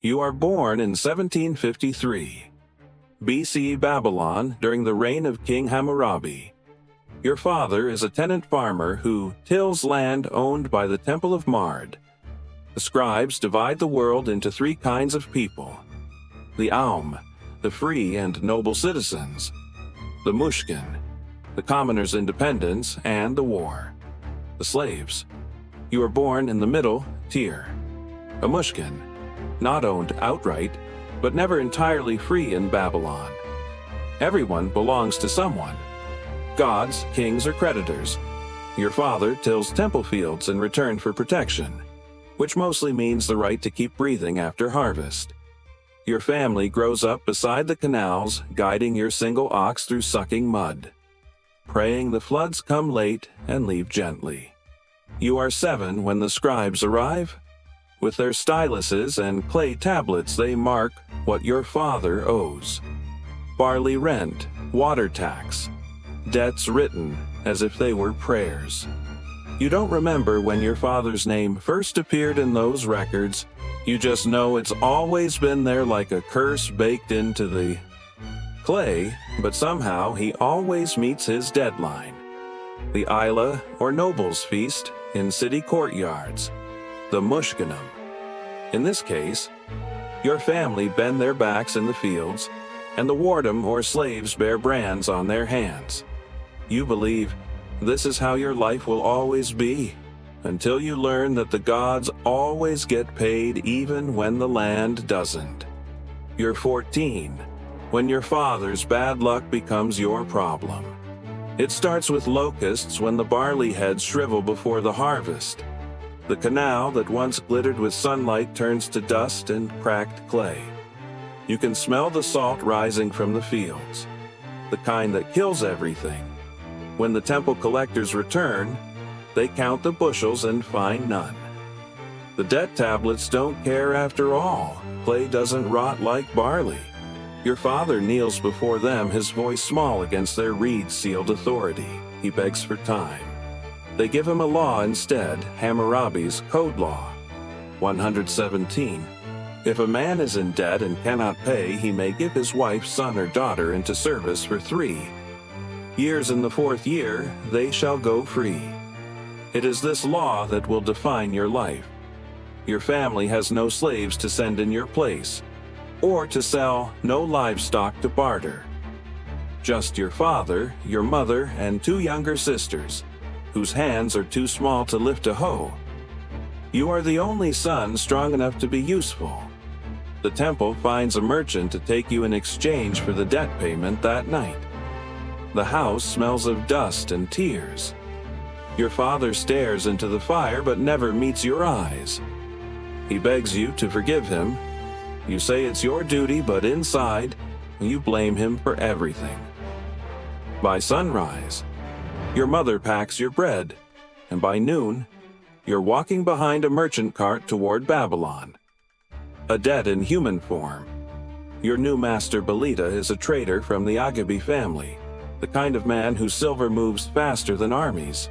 You are born in 1753, BC Babylon, during the reign of King Hammurabi. Your father is a tenant farmer who tills land owned by the Temple of Mard. The scribes divide the world into three kinds of people: the Aum, the free and noble citizens; the Mushkin, the commoners' independence and the war; the slaves. You are born in the middle tier. A Mushkin, not owned outright, but never entirely free in Babylon. Everyone belongs to someone: gods, kings, or creditors. Your father tills temple fields in return for protection, which mostly means the right to keep breathing after harvest. Your family grows up beside the canals, guiding your single ox through sucking mud, praying the floods come late and leave gently. You are 7 when the scribes arrive. With their styluses and clay tablets, they mark what your father owes: barley rent, water tax, debts written as if they were prayers. You don't remember when your father's name first appeared in those records. You just know it's always been there like a curse baked into the clay, but somehow he always meets his deadline: the Isla or Nobles Feast in city courtyards, the Mushkinum. In this case, your family bend their backs in the fields, and the wardem or slaves bear brands on their hands. You believe this is how your life will always be, until you learn that the gods always get paid even when the land doesn't. You're 14 when your father's bad luck becomes your problem. It starts with locusts when the barley heads shrivel before the harvest. The canal that once glittered with sunlight turns to dust and cracked clay. You can smell the salt rising from the fields, the kind that kills everything. When the temple collectors return, they count the bushels and find none. The debt tablets don't care after all. Clay doesn't rot like barley. Your father kneels before them, his voice small against their reed-sealed authority. He begs for time. They give him a law instead, Hammurabi's Code Law, 117. If a man is in debt and cannot pay, he may give his wife, son, or daughter into service for 3 years. In the 4th year, they shall go free. It is this law that will define your life. Your family has no slaves to send in your place, or to sell, no livestock to barter. Just your father, your mother, and 2 younger sisters, whose hands are too small to lift a hoe. You are the only son strong enough to be useful. The temple finds a merchant to take you in exchange for the debt payment that night. The house smells of dust and tears. Your father stares into the fire but never meets your eyes. He begs you to forgive him. You say it's your duty, but inside, you blame him for everything. By sunrise, your mother packs your bread, and by noon, you're walking behind a merchant cart toward Babylon. A debt in human form. Your new master Belita is a trader from the Agabi family, the kind of man whose silver moves faster than armies.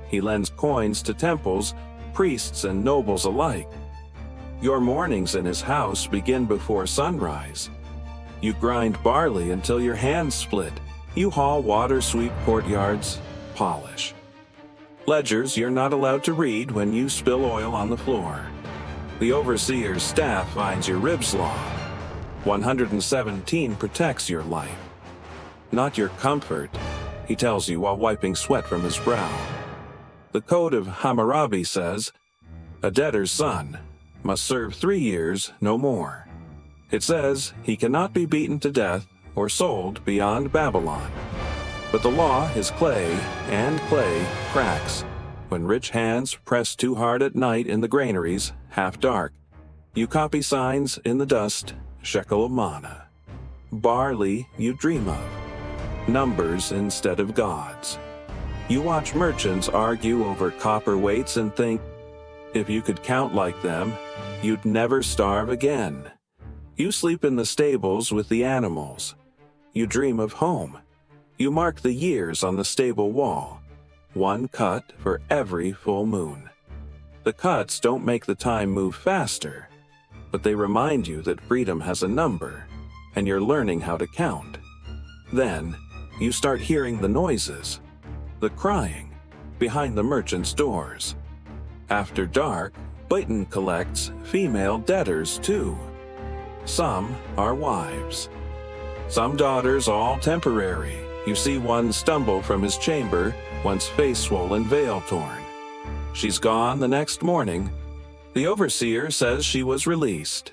He lends coins to temples, priests, and nobles alike. Your mornings in his house begin before sunrise. You grind barley until your hands split. You haul water, sweep courtyards, polish. Ledgers you're not allowed to read when you spill oil on the floor. The overseer's staff finds your ribs law. 117 protects your life, not your comfort, he tells you while wiping sweat from his brow. The Code of Hammurabi says, a debtor's son must serve 3 years, no more. It says he cannot be beaten to death or sold beyond Babylon. But the law is clay, and clay cracks. When rich hands press too hard at night in the granaries, half dark, you copy signs in the dust, shekel of manna. Barley you dream of, numbers instead of gods. You watch merchants argue over copper weights and think, if you could count like them, you'd never starve again. You sleep in the stables with the animals. You dream of home. You mark the years on the stable wall, 1 cut for every full moon. The cuts don't make the time move faster. but they remind you that freedom has a number, and you're learning how to count. Then, you start hearing the noises, the crying, behind the merchant's doors. After dark, Clayton collects female debtors too. Some are wives. Some daughters, all temporary. You see one stumble from his chamber, once face swollen, veil torn. She's gone the next morning. The overseer says she was released.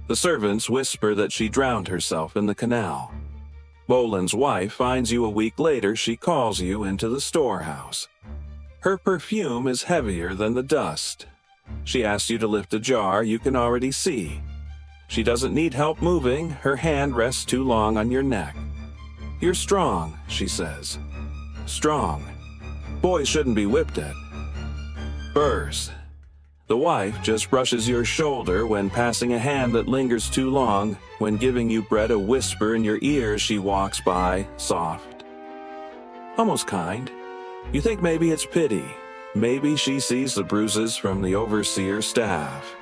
The servants whisper that she drowned herself in the canal. Boland's wife finds you a week later. She calls you into the storehouse. Her perfume is heavier than the dust. She asks you to lift a jar you can already see. She doesn't need help moving. Her hand rests too long on your neck. You're strong, she says. Strong. Boys shouldn't be whipped at. Burrs. The wife just brushes your shoulder when passing a hand that lingers too long. When giving you bread, a whisper in your ear. She walks by, soft, almost kind. You think maybe it's pity. Maybe she sees the bruises from the overseer's staff.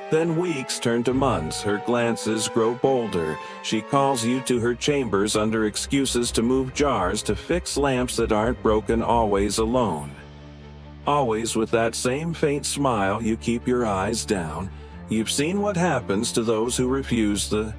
Then weeks turn to months. Her glances grow bolder. She calls you to her chambers under excuses to move jars, to fix lamps that aren't broken, always alone. Always with that same faint smile. You keep your eyes down. You've seen what happens to those who refuse the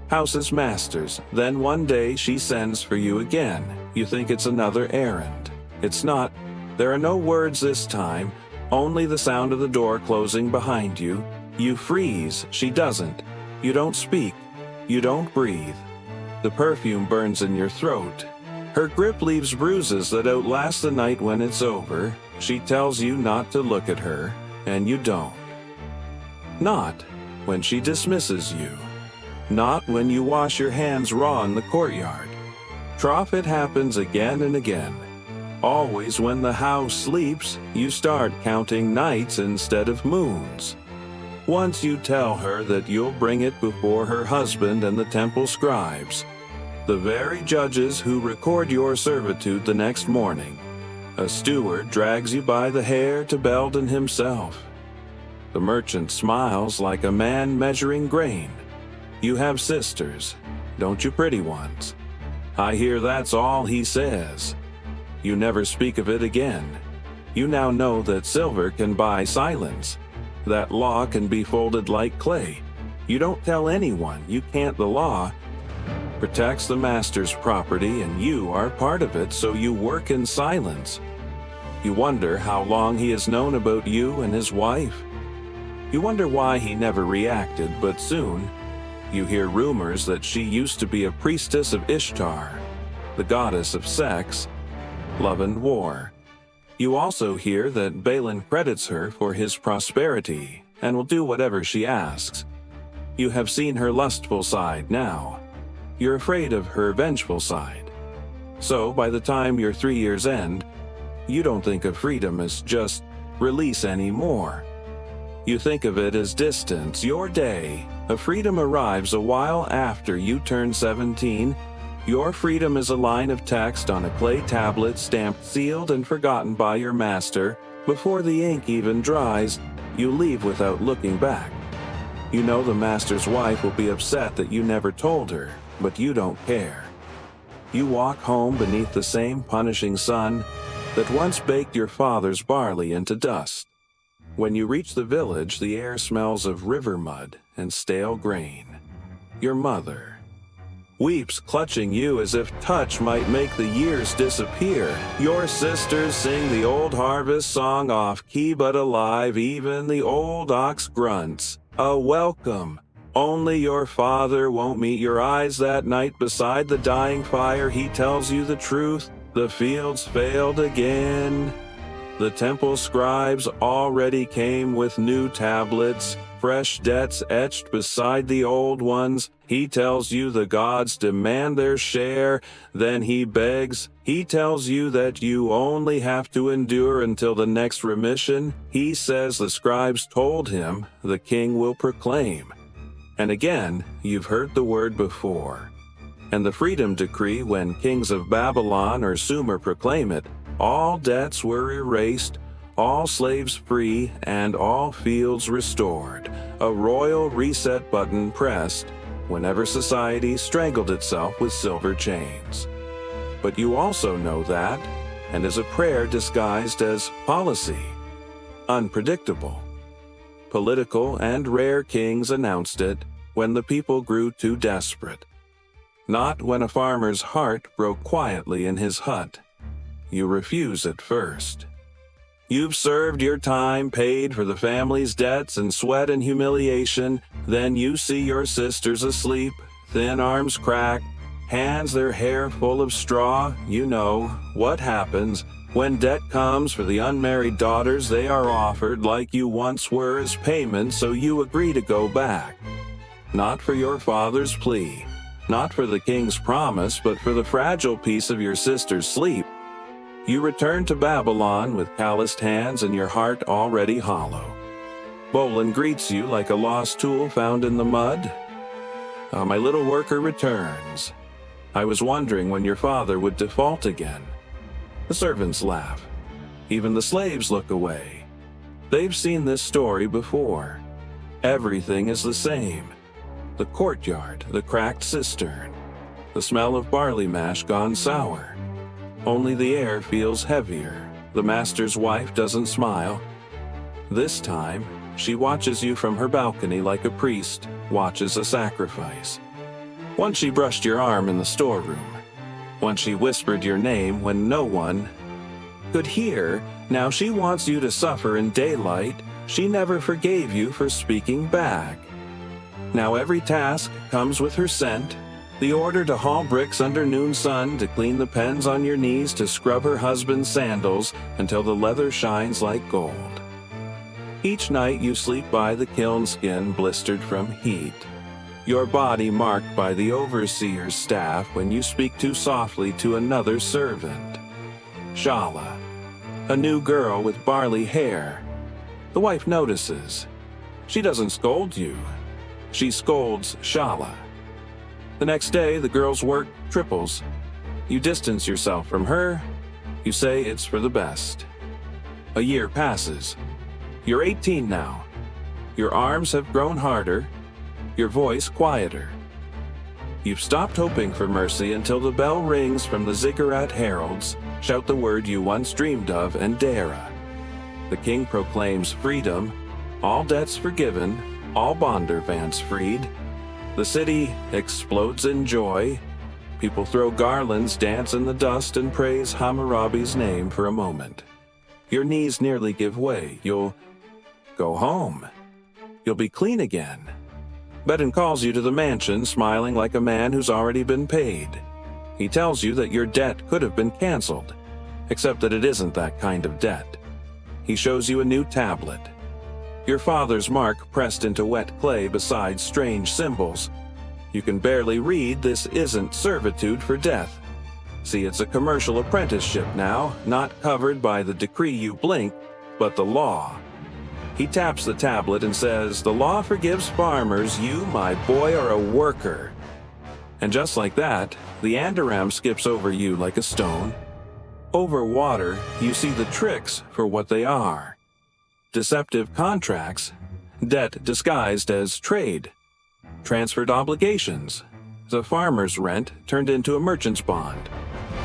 house's masters. Then one day she sends for you again. You think it's another errand. It's not. There are no words this time, only the sound of the door closing behind you. You freeze. She doesn't. You don't speak. You don't breathe. The perfume burns in your throat. Her grip leaves bruises that outlast the night when it's over. She tells you not to look at her, and you don't. Not when she dismisses you. Not when you wash your hands raw in the courtyard. Trough, it happens again and again. Always when the house sleeps, you start counting nights instead of moons. Once you tell her that you'll bring it before her husband and the temple scribes, the very judges who record your servitude the next morning. A steward drags you by the hair to Belden himself. The merchant smiles like a man measuring grain. You have sisters, don't you, pretty ones? I hear that's all he says. You never speak of it again. You now know that silver can buy silence, that law can be folded like clay. You don't tell anyone. You can't. The law protects the master's property, and you are part of it, so you work in silence. You wonder how long he has known about you and his wife. You wonder why he never reacted, but soon you hear rumors that she used to be a priestess of Ishtar, the goddess of sex, love and war. You also hear that Balin credits her for his prosperity and will do whatever she asks. You have seen her lustful side now. You're afraid of her vengeful side. So by the time your 3 years end, you don't think of freedom as just release anymore. You think of it as distance. Your day of freedom arrives a while after you turn 17. Your freedom is a line of text on a clay tablet, stamped, sealed, and forgotten by your master. Before the ink even dries, you leave without looking back. You know the master's wife will be upset that you never told her, but you don't care. You walk home beneath the same punishing sun that once baked your father's barley into dust. When you reach the village, the air smells of river mud and stale grain. Your mother weeps, clutching you as if touch might make the years disappear. Your sisters sing the old harvest song off key but alive. Even the old ox grunts a welcome. Only your father won't meet your eyes that night beside the dying fire. He tells you the truth. The fields failed again. The temple scribes already came with new tablets, fresh debts etched beside the old ones. He tells you the gods demand their share. Then he begs. He tells you that you only have to endure until the next remission. He says the scribes told him the king will proclaim. And again, you've heard the word before. And the freedom decree, when kings of Babylon or Sumer proclaim it, all debts were erased, all slaves free, and all fields restored. a royal reset button pressed whenever society strangled itself with silver chains. But you also know that, and is a prayer disguised as policy. Unpredictable. Political and rare kings announced it when the people grew too desperate. Not when a farmer's heart broke quietly in his hut. You refuse at first. You've served your time, paid for the family's debts and sweat and humiliation, then you see your sisters asleep, thin arms cracked, hands their hair full of straw. You know what happens when debt comes for the unmarried daughters they are offered like you once were as payment, so you agree to go back. Not for your father's plea, not for the king's promise, but for the fragile piece of your sister's sleep. You return to Babylon with calloused hands and your heart already hollow. Bolin greets you like a lost tool found in the mud. My little worker returns. I was wondering when your father would default again. The servants laugh. Even the slaves look away. They've seen this story before. Everything is the same. The courtyard, the cracked cistern, the smell of barley mash gone sour. Only the air feels heavier. The master's wife doesn't smile. This time, she watches you from her balcony like a priest watches a sacrifice. Once she brushed your arm in the storeroom. Once she whispered your name when no one could hear. Now she wants you to suffer in daylight. She never forgave you for speaking back. Now every task comes with her scent. The order to haul bricks under noon sun, to clean the pens on your knees, to scrub her husband's sandals until the leather shines like gold. Each night you sleep by the kiln skin blistered from heat, your body marked by the overseer's staff when you speak too softly to another servant. Shala, a new girl with barley hair. The wife notices. She doesn't scold you. She scolds Shala. The next day, the girl's work triples. You distance yourself from her. You say it's for the best. A year passes. You're 18 now. Your arms have grown harder, your voice quieter. You've stopped hoping for mercy until the bell rings from the ziggurat heralds, shout the word you once dreamed of, and Dara. The king proclaims freedom, all debts forgiven, all Bondervants freed. The city explodes in joy. People throw garlands, dance in the dust, and praise Hammurabi's name for a moment. Your knees nearly give way. You'll go home. You'll be clean again. Bedin calls you to the mansion, smiling like a man who's already been paid. He tells you that your debt could have been canceled, except that it isn't that kind of debt. He shows you a new tablet. Your father's mark pressed into wet clay beside strange symbols. You can barely read this isn't servitude for death. See, it's a commercial apprenticeship now, not covered by the decree you blink, but the law. He taps the tablet and says, "The law forgives farmers. You, my boy, are a worker." And just like that, the Andaram skips over you like a stone. Over water, you see the tricks for what they are. Deceptive contracts, debt disguised as trade, transferred obligations, the farmer's rent turned into a merchant's bond,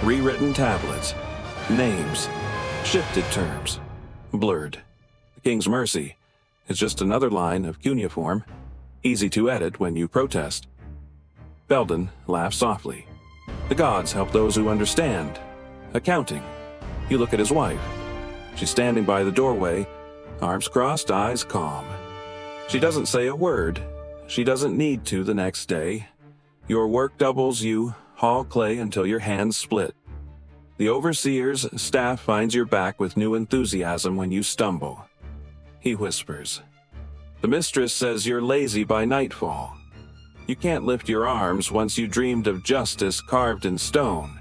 rewritten tablets, names, shifted terms, blurred. The king's mercy is just another line of cuneiform, easy to edit when you protest. Belden laughs softly. The gods help those who understand. Accounting. You look at his wife. She's standing by the doorway, arms crossed, eyes calm. She doesn't say a word. She doesn't need to the next day. Your work doubles. You haul clay until your hands split. The overseer's staff finds your back with new enthusiasm when you stumble. He whispers. The mistress says you're lazy by nightfall. You can't lift your arms once you dreamed of justice carved in stone.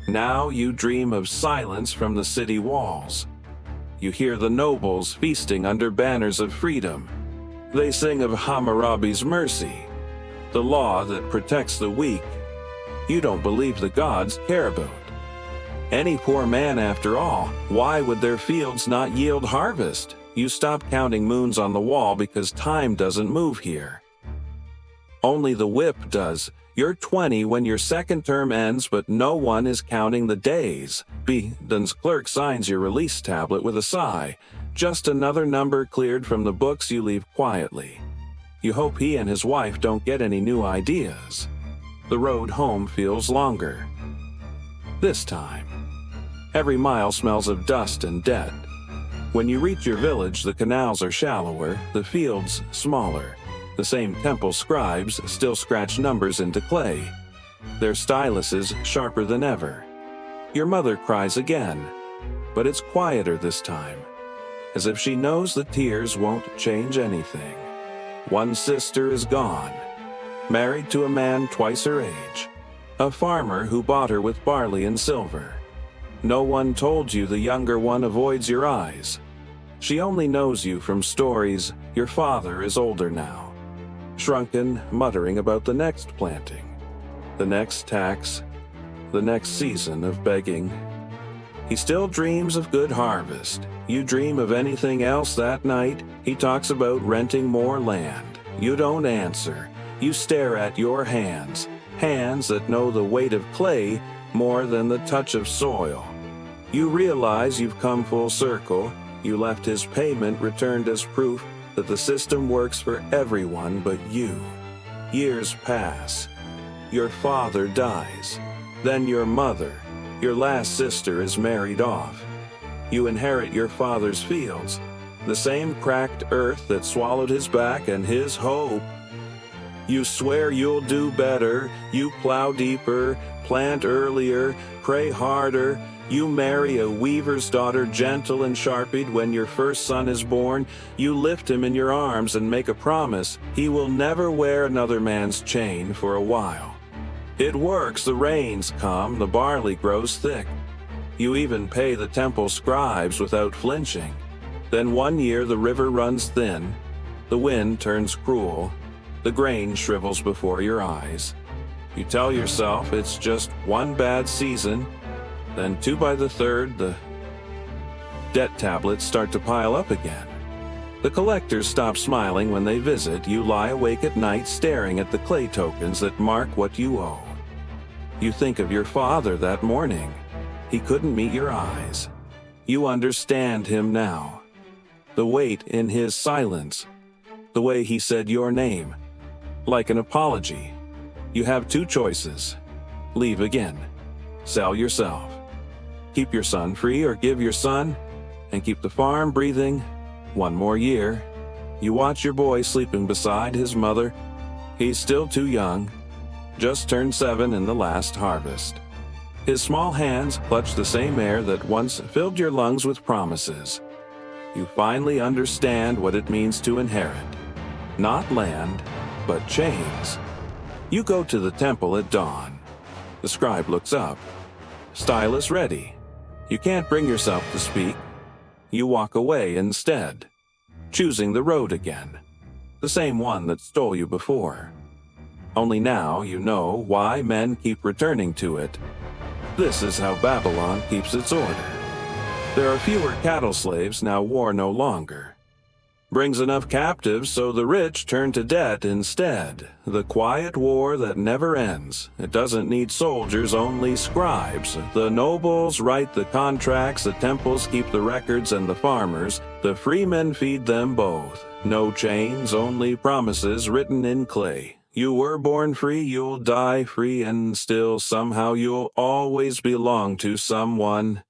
Now you dream of silence from the city walls. You hear the nobles feasting under banners of freedom. They sing of Hammurabi's mercy, the law that protects the weak. You don't believe the gods care about any poor man after all. Why would their fields not yield harvest? You stop counting moons on the wall because time doesn't move here. Only the whip does. You're 20 when your second term ends, but no one is counting the days. Dun's clerk signs your release tablet with a sigh. Just another number cleared from the books you leave quietly. You hope he and his wife don't get any new ideas. The road home feels longer. This time, every mile smells of dust and debt. When you reach your village, the canals are shallower, the fields smaller. The same temple scribes still scratch numbers into clay. Their styluses sharper than ever. Your mother cries again, but it's quieter this time, as if she knows the tears won't change anything. One sister is gone, married to a man twice her age, a farmer who bought her with barley and silver. No one told you the younger one avoids your eyes. She only knows you from stories. Your father is older now, shrunken, muttering about the next planting, the next tax, the next season of begging. He still dreams of good harvest. You dream of anything else that night. He talks about renting more land. You don't answer. You stare at your hands, hands that know the weight of clay more than the touch of soil. You realize you've come full circle. You left his payment returned as proof that the system works for everyone but you. Years pass. Your father dies. Then your mother, your last sister, is married off. You inherit your father's fields, the same cracked earth that swallowed his back and his hope. You swear you'll do better. You plow deeper, plant earlier, pray harder. You marry a weaver's daughter, gentle and sharpied. When your first son is born, you lift him in your arms and make a promise. He will never wear another man's chain for a while. It works. The rains come, the barley grows thick. You even pay the temple scribes without flinching. Then one year the river runs thin, the wind turns cruel, the grain shrivels before your eyes. You tell yourself it's just one bad season. Then two by the third, the debt tablets start to pile up again. The collectors stop smiling when they visit. You lie awake at night staring at the clay tokens that mark what you owe. You think of your father that morning. He couldn't meet your eyes. You understand him now. The weight in his silence. The way he said your name. Like an apology. You have two choices. Leave again. Sell yourself. Keep your son free or give your son and keep the farm breathing one more year. You watch your boy sleeping beside his mother. He's still too young, just turned 7 in the last harvest. His small hands clutch the same air that once filled your lungs with promises. You finally understand what it means to inherit. Not land, but chains. You go to the temple at dawn. The scribe looks up. Stylus ready. You can't bring yourself to speak. You walk away instead, choosing the road again, the same one that stole you before. Only now you know why men keep returning to it. This is how Babylon keeps its order. There are fewer cattle slaves, now war no longer. Brings enough captives so the rich turn to debt instead. The quiet war that never ends. It doesn't need soldiers, only scribes. The nobles write the contracts, the temples keep the records, and the farmers, the free men feed them both. No chains, only promises written in clay. You were born free, you'll die free, and still somehow you'll always belong to someone.